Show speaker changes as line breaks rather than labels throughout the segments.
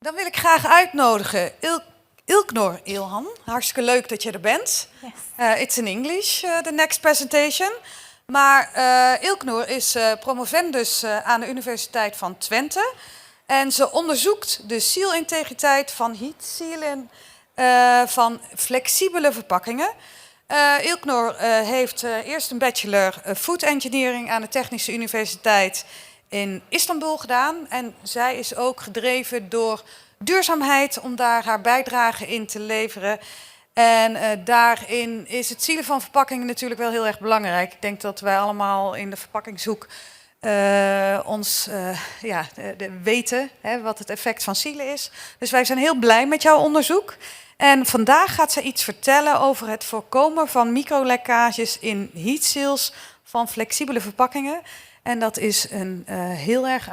Dan wil ik graag uitnodigen Ilknur Ilhan. Hartstikke leuk dat je er bent.
Yes.
It's in English, the next presentation. Maar Ilknur is promovendus aan de Universiteit van Twente. En ze onderzoekt de sealintegriteit van heat sealing van flexibele verpakkingen. Ilknur heeft eerst een bachelor food engineering aan de Technische Universiteit in Istanbul gedaan. En zij is ook gedreven door duurzaamheid om daar haar bijdrage in te leveren. En daarin is het sealen van verpakkingen natuurlijk wel heel erg belangrijk. Ik denk dat wij allemaal in de verpakkingshoek weten wat het effect van sealen is. Dus wij zijn heel blij met jouw onderzoek. En vandaag gaat zij iets vertellen over het voorkomen van microlekkages in heat seals van flexibele verpakkingen. En dat is een heel erg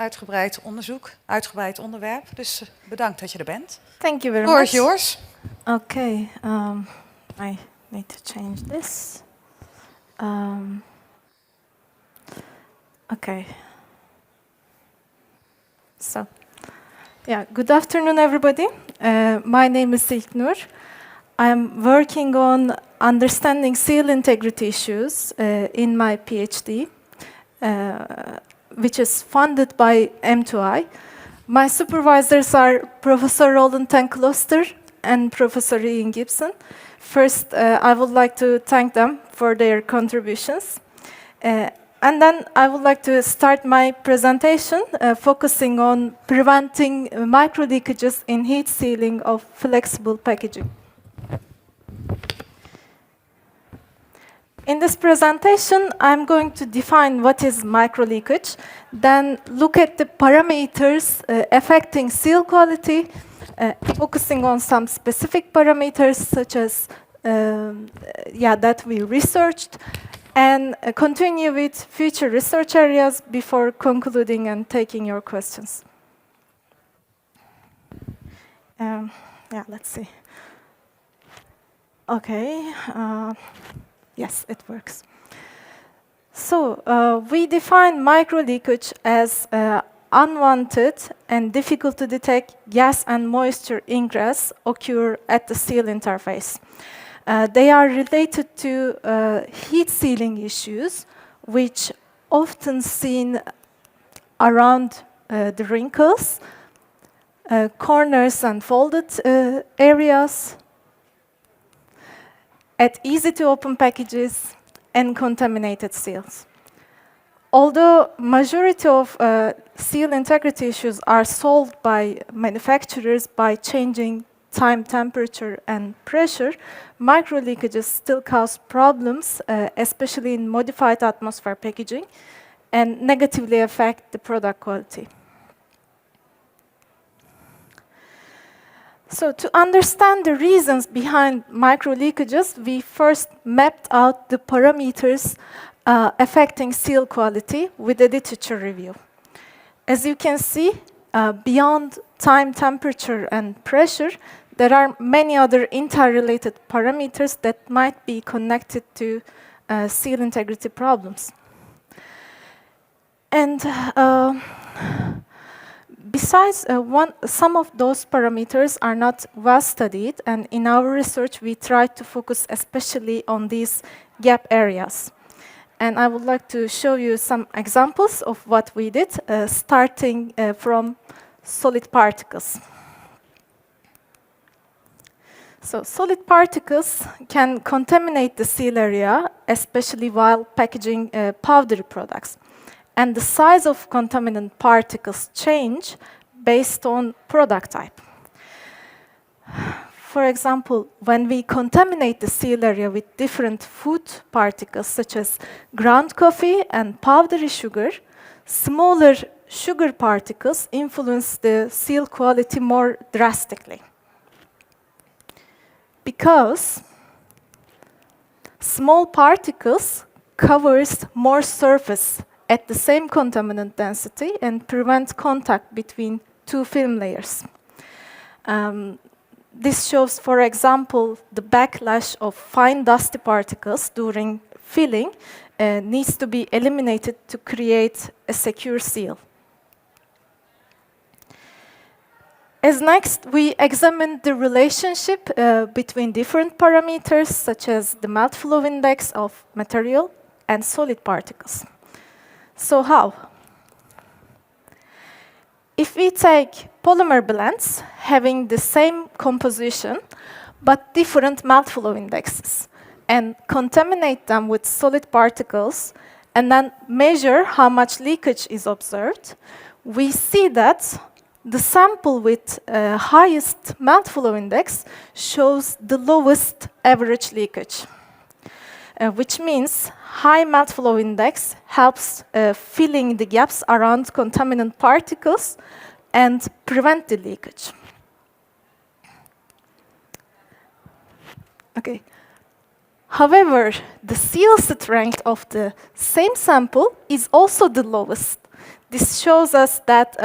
uitgebreid onderwerp. Dus bedankt dat je er bent.
Thank you very
Floor
much.
is yours.
Okay, I need to change this. Okay. So, yeah, good afternoon, everybody. My name is Ilknur. I'm working on understanding seal integrity issues in my PhD. Which is funded by M2I. My supervisors are Professor Roland ten Closter and Professor Ian Gibson. First, I would like to thank them for their contributions. And then I would like to start my presentation focusing on preventing micro leakages in heat sealing of flexible packaging. In this presentation, I'm going to define what is microleakage, then look at the parameters affecting seal quality, focusing on some specific parameters such as that we researched, and continue with future research areas before concluding and taking your questions. Let's see. Okay. Yes, it works. So we define microleakage as unwanted and difficult to detect gas and moisture ingress occur at the seal interface. They are related to heat sealing issues, which often seen around the wrinkles, corners and folded areas, at easy-to-open packages and contaminated seals. Although majority of seal integrity issues are solved by manufacturers by changing time, temperature, and pressure, microleakages still cause problems, especially in modified atmosphere packaging, and negatively affect the product quality. So to understand the reasons behind microleakages, we first mapped out the parameters affecting seal quality with a literature review. As you can see, beyond time, temperature, and pressure, there are many other interrelated parameters that might be connected to seal integrity problems. And besides, some of those parameters are not well studied, and in our research we try to focus especially on these gap areas. And I would like to show you some examples of what we did, starting from solid particles. So solid particles can contaminate the seal area, especially while packaging powdery products. And the size of contaminant particles change based on product type. For example, when we contaminate the seal area with different food particles, such as ground coffee and powdery sugar, smaller sugar particles influence the seal quality more drastically. Because small particles covers more surface at the same contaminant density and prevent contact between two film layers. This shows, for example, the backlash of fine dusty particles during filling needs to be eliminated to create a secure seal. As next, we examine the relationship between different parameters, such as the melt flow index of material and solid particles. So how? If we take polymer blends having the same composition, but different melt flow indexes, and contaminate them with solid particles, and then measure how much leakage is observed, we see that the sample with highest melt flow index shows the lowest average leakage, which means high melt flow index helps filling the gaps around contaminant particles and prevent the leakage. Okay. However, the seal strength of the same sample is also the lowest. This shows us that,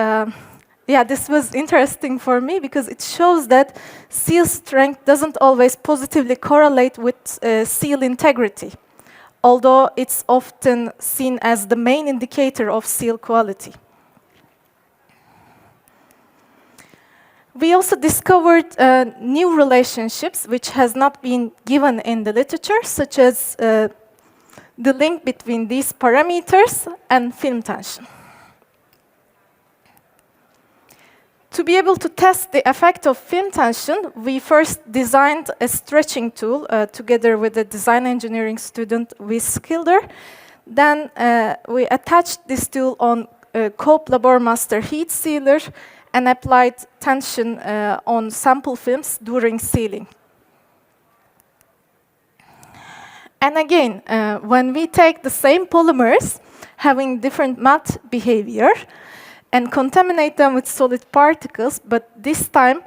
this was interesting for me because it shows that seal strength doesn't always positively correlate with seal integrity, although it's often seen as the main indicator of seal quality. We also discovered new relationships which has not been given in the literature, such as the link between these parameters and film tension. To be able to test the effect of film tension, we first designed a stretching tool together with a design engineering student, Wiz Kilder. Then we attached this tool on a Cope Labormaster heat sealer and applied tension on sample films during sealing. And again, when we take the same polymers having different melt behavior and contaminate them with solid particles, but this time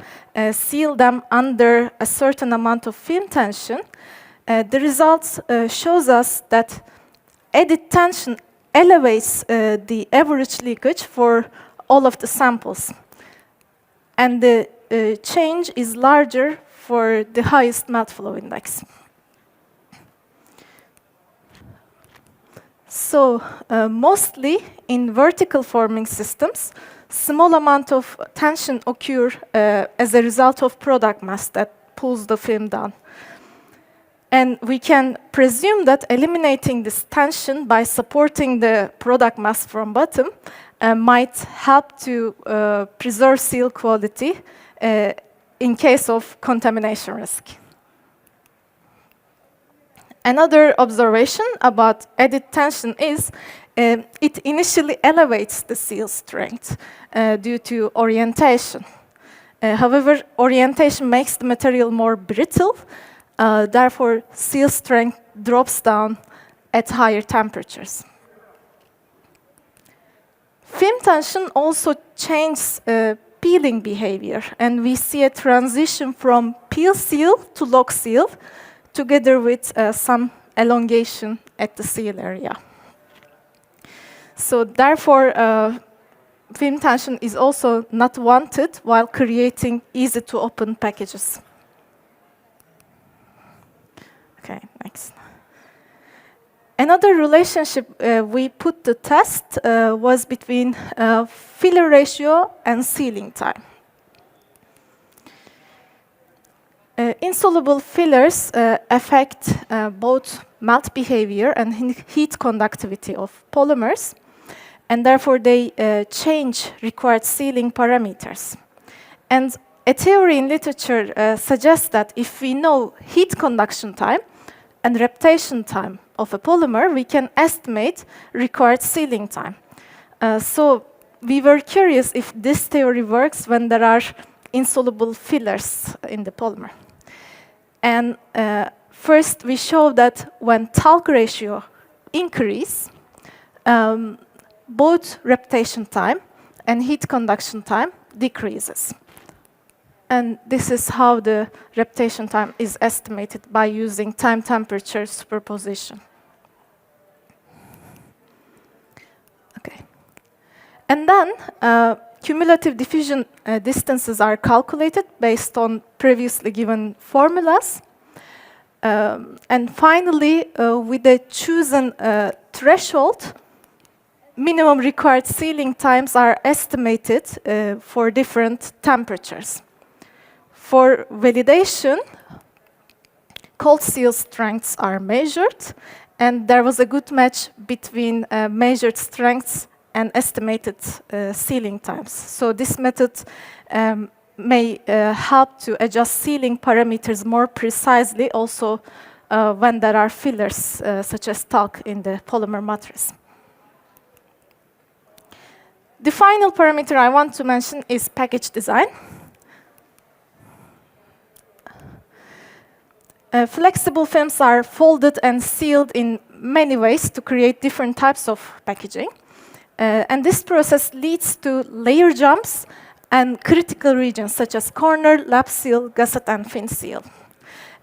seal them under a certain amount of film tension, the results shows us that added tension elevates the average leakage for all of the samples. And the change is larger for the highest melt flow index. So mostly in vertical forming systems, small amount of tension occur as a result of product mass that pulls the film down. And we can presume that eliminating this tension by supporting the product mass from bottom might help to preserve seal quality in case of contamination risk. Another observation about added tension is it initially elevates the seal strength due to orientation. However, orientation makes the material more brittle, therefore seal strength drops down at higher temperatures. Film tension also changes peeling behavior, and we see a transition from peel seal to lock seal, together with some elongation at the seal area. So therefore, film tension is also not wanted while creating easy-to-open packages. Okay, next. Another relationship we put to test was between filler ratio and sealing time. Insoluble fillers affect both melt behavior and heat conductivity of polymers, and therefore they change required sealing parameters. And a theory in literature suggests that if we know heat conduction time and reptation time of a polymer, we can estimate required sealing time. So we were curious if this theory works when there are insoluble fillers in the polymer. And first, we show that when talc ratio increase, both reptation time and heat conduction time decreases. And this is how the reptation time is estimated by using time-temperature superposition. Okay. And then cumulative diffusion distances are calculated based on previously given formulas. And finally, with a chosen threshold, minimum required sealing times are estimated for different temperatures. For validation, cold seal strengths are measured, and there was a good match between measured strengths and estimated sealing times. So this method may help to adjust sealing parameters more precisely also when there are fillers such as talc in the polymer mattress. The final parameter I want to mention is package design. Flexible films are folded and sealed in many ways to create different types of packaging. And this process leads to layer jumps and critical regions such as corner, lap seal, gusset, and fin seal.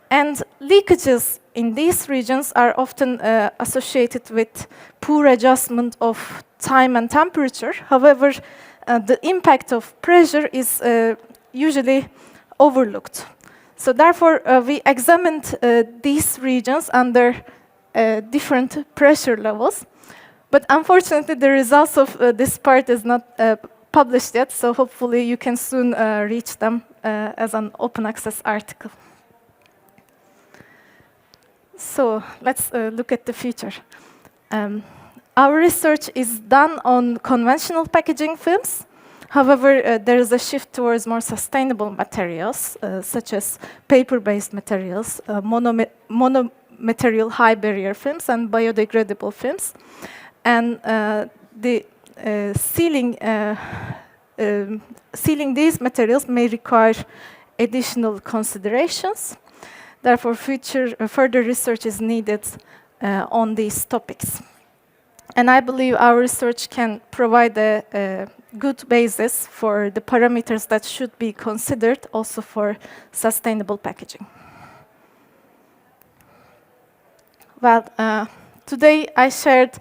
And leakages in these regions are often associated with poor adjustment of time and temperature. However, the impact of pressure is usually overlooked. So therefore, we examined these regions under different pressure levels. But unfortunately, the results of this part is not published yet, so hopefully you can soon reach them as an open access article. So let's look at the future. Our research is done on conventional packaging films. However, there is a shift towards more sustainable materials, such as paper-based materials, monomaterial high-barrier films, and biodegradable films. And sealing these materials may require additional considerations. Therefore, further research is needed on these topics. And I believe our research can provide a good basis for the parameters that should be considered also for sustainable packaging. Well, today I shared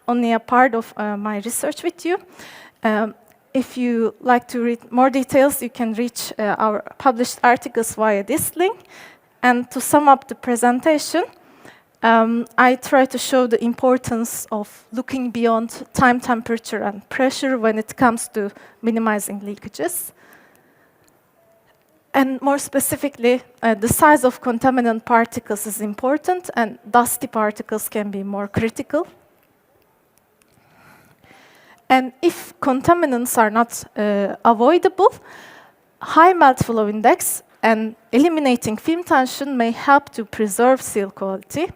only a part of my research with you. If you like to read more details, you can reach our published articles via this link. And to sum up the presentation, I try to show the importance of looking beyond time, temperature, and pressure when it comes to minimizing leakages. And more specifically, the size of contaminant particles is important, and dusty particles can be more critical. And if contaminants are not avoidable, high melt flow index and eliminating film tension may help to preserve seal quality.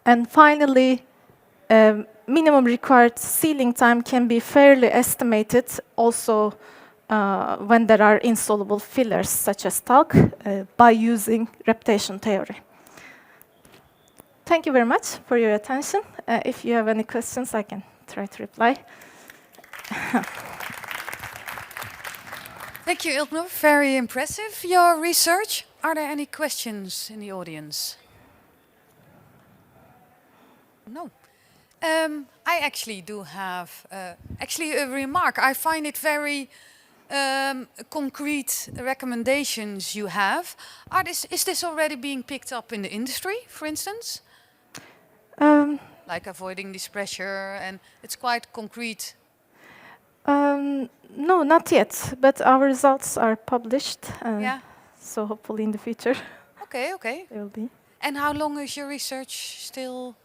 And finally, minimum required sealing time can be fairly estimated also when there are insoluble fillers, such as talc, by using reptation theory. Thank you very much for your attention. If you have any questions, I can try to reply.
Thank you, Ilknur. Very impressive, your research. Are there any questions in the audience? No. I actually do have a remark. I find it very concrete recommendations you have. Is this already being picked up in the industry, for instance? Like avoiding this pressure, and it's quite concrete.
No, not yet, but our results are published.
Yeah.
So hopefully in the future
Okay.
they will be.
And how long is your research still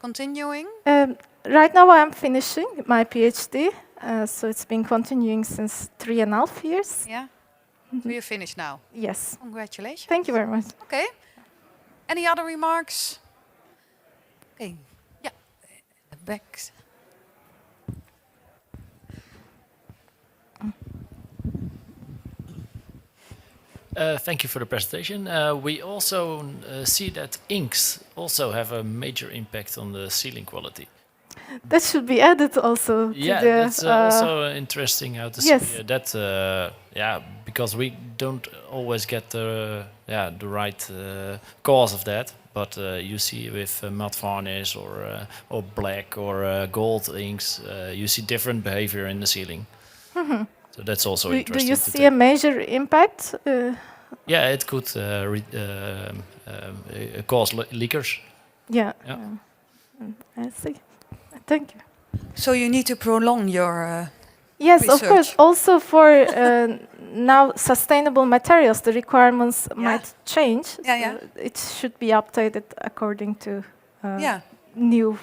continuing?
Right now I'm finishing my PhD, so it's been continuing since 3.5 years.
Yeah. So you're finished now?
Yes.
Congratulations.
Thank you very much.
Okay. Any other remarks? Okay. Yeah. The back.
Thank you for the presentation. We also see that inks also have a major impact on the sealing quality.
That should be added also.
Yeah,
to the,
that's also interesting how to
yes.
see that. Because we don't always get the right cause of that. But you see with matte varnish or black or gold inks, you see different behavior in the sealing.
Mm-hmm.
So that's also
do
interesting.
Do you see a major impact?
Yeah, it could cause leakers.
Yeah.
Yeah.
I see. Thank you.
So you need to prolong your
Yes, of
research.
course. Also for now sustainable materials, the requirements might change.
Yeah, yeah.
So it should be updated according to
Yeah.
new